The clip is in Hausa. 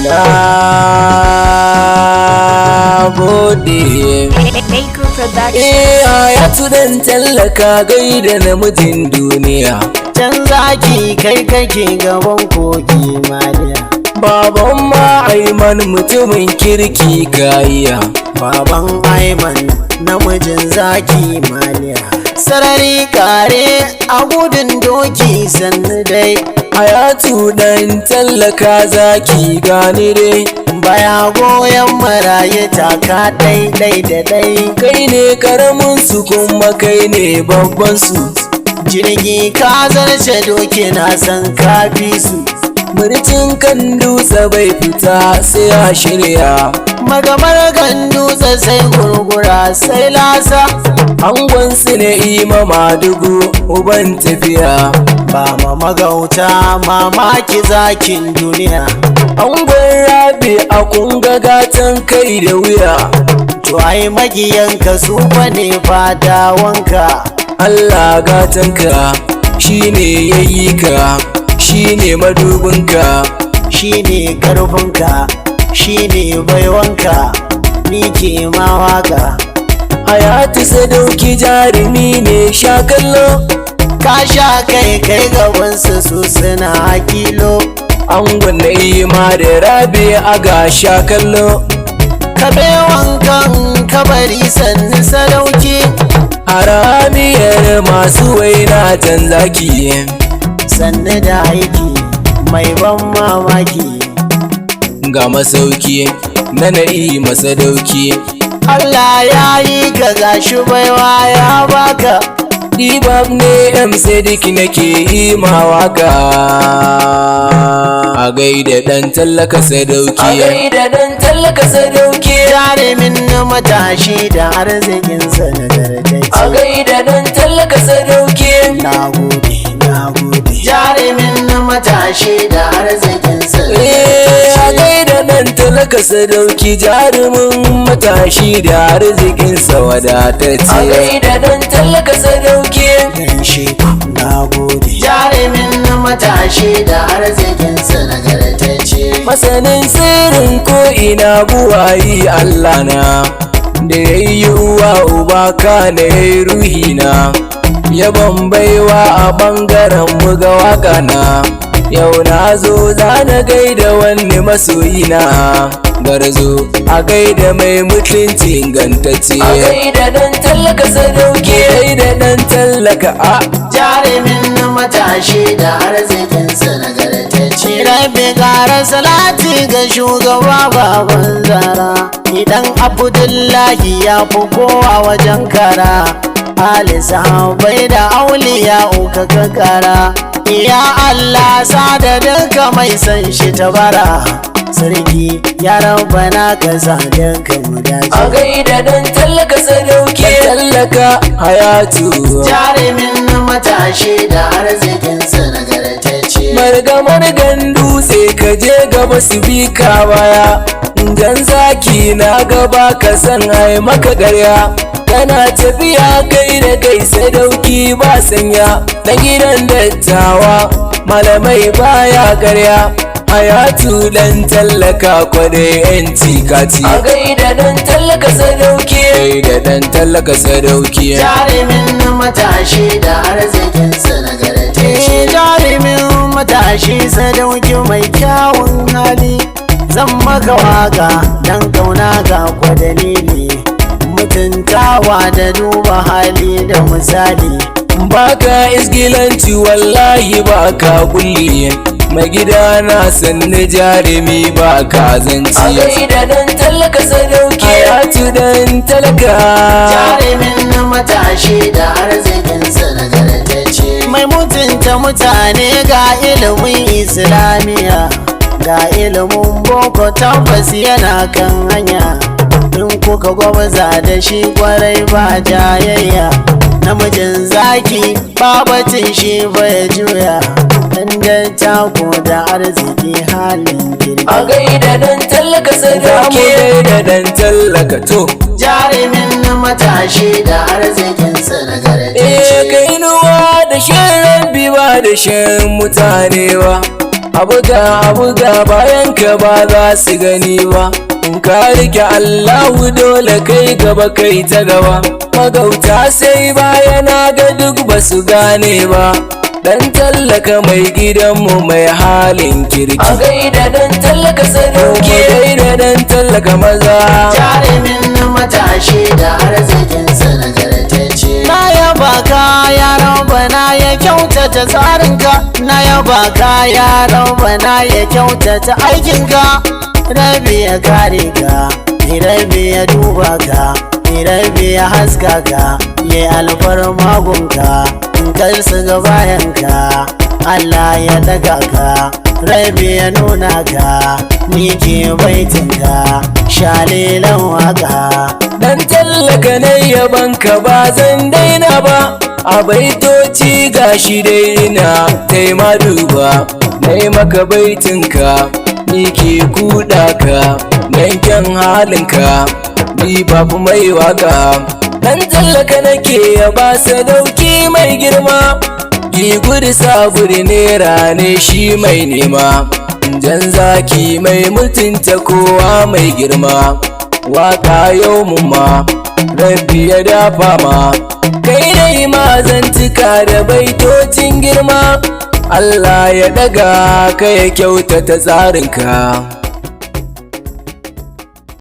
na gode. Ya tudan tallaka gaida namijin duniya. Can zaki kai kake gaban kogi maliya. Baban ma Aiman mutumin kirki kayya. Baban Aiman namijin zaki maliya. Sarari kare a gudun doki sannu dai. Hayatu dan tallaka zaki gani dai. Baya goyon maraye taka daidai da dai. Kai ne karamin su kuma kai ne babban su. Jirgi ka zarce doki na san kafi su. Murcin kan dutse bai fita sai a shirya. Magamar kan dutse sai gurgura sai lasa. Angon su ne imama dugu uban tafiya. Ba ma magauta mamaki zakin duniya. Angon rabi a kunga gatan kai da wuya. To ai magiyanka su fa ne fadawanka. Allah gatanka shine yayi ka, shine madubinka, shine karfinka, shine baiwanka, ni ke ma waka. Hayatu sadauki jarumi ne sha kallo. Ka sha kai gabansu su suna kilo. Angon na ima da rabi a ga sha kallo. Kabe wankan kabari sannu sadauki. Haramiyar masu waina can zaki. Sannu da aiki mai ban mamaki. Ga masauki na na'i masadauki. Allah ya yi ka gashi baiwa ya baka. Dibab ne Sadik nake yi ma waka. A gaida dan tallaka sadauki. A gaida dan tallaka sadauki. Jarumin na matashi da arzikinsa na gargaji. A gaida dan tallaka sadauki. Na gode, na gode. Jarumin na matashi da arzikinsa na gargaji. A gaida dan tallaka sadauki. Jarumin matashi da arzikinsa wadatacce. A gaida dan tallaka sadauki. Gaishe na gode. Jarumin na matashi da arzikinsa na gargaji. Masanin sirrin ko ina buwayi Allah na. Da yayi uwa uba ka na yayi ruhi na. Yabon baiwa a bangaren muga waka na. Yau na zo za na gaida wani masoyina. Garzo a gaida mai mutunci ingantacce. A gaida dan tallaka sadauki. Gaida dan tallaka a jarumin na matashi da arzikinsa na gartacce. Rabbi ƙara salati ga shugaba baban zara. Idan Abdullahi ya fi kowa wajen kara. Ali sahabai da auliya uka kakara. Ya Allah sada duka mai san shi tabara. Sarki ya rabbana ka sa duka mu dace. A gaida dan tallaka sadauki. Tallaka hayatu. Jarumin na matashi da arzikinsa na gartacce. Margan dutse ka je gaba su bi ka baya. Dan zaki na gaba ka san ai maka garya. Kana tafiya kai da kai sadauki ba sanya. Na gidan dattawa malamai baya garya. Hayatu dan tallaka kwade yanci kati. A gaida dan tallaka sadauki. Gaida dan tallaka sadauki. Jarumin na matashi da arzikinsa na gartacce. Jarumin matashi sadauki mai kyawun hali. Zan maka waka dan kauna ga kwadalili. Mutuntawa da duba hali da misali. Baka isgilanci wallahi baka kulli. Mai gida na sanni jarumi baka zanci. A gaida dan tallaka sadauki. Hayatu dan talaka. Jarumin na matashi da arzikinsa na gartacce. Mai mutunta mutane ga ilimin Islamiyya. Ga ilimin boko tabbas yana kan hanya. In kuka gwamza da shi kwarai ba jayayya. Namijin zaki babatin shi bai juya. Dan tako da arziki halin kirki. A gaida dan tallaka sadauki. Gaida dan tallaka to. Jarumin na matashi da arzikinsa na gartacce. Kai nuwa da shan rabbi ba da shan mutane ba. abuga bayan ka ba za su gani ba. In ka rike Allahu dole kai gaba kai ta gaba. Magauta sai baya na ga duk ba su gane ba. Dan tallaka mai gidanmu mai halin kirki. A gaida dan tallaka sadauki, gaida dan tallaka maza. Jarumin matashi da arzikinsa nagartacce. Na yaba ka ya Rabbana ya kyautata tsarinka. Na yaba ka ya Rabbana ya kyautata aikinka. Rabi ya kare ka, Rabi ya duba ka, Rabi ya haska ka, ya alfarma gunka. Kar su ga bayanka, Allah ya daga ka, Rabi ya nuna ka, ni ke baitinka, shalilan waka. Dan tallaka na yabanka ba zan daina ba, a baitoci gashi daina taima duba. Nai maka baitinka, ni ke kuɗa ka, dan kyan halinka, ni babu mai waka. Dan tallaka nake yaba sadauki mai girma, ki gudu saburi nera ne shi mai nema. Jan zaki mai mutunta kowa mai girma, waka yau ma Rabbi ya dafa ma. Kai dai ma zantuka da baitocin girma, Allah ya daga ka ya kyautata tsarinka.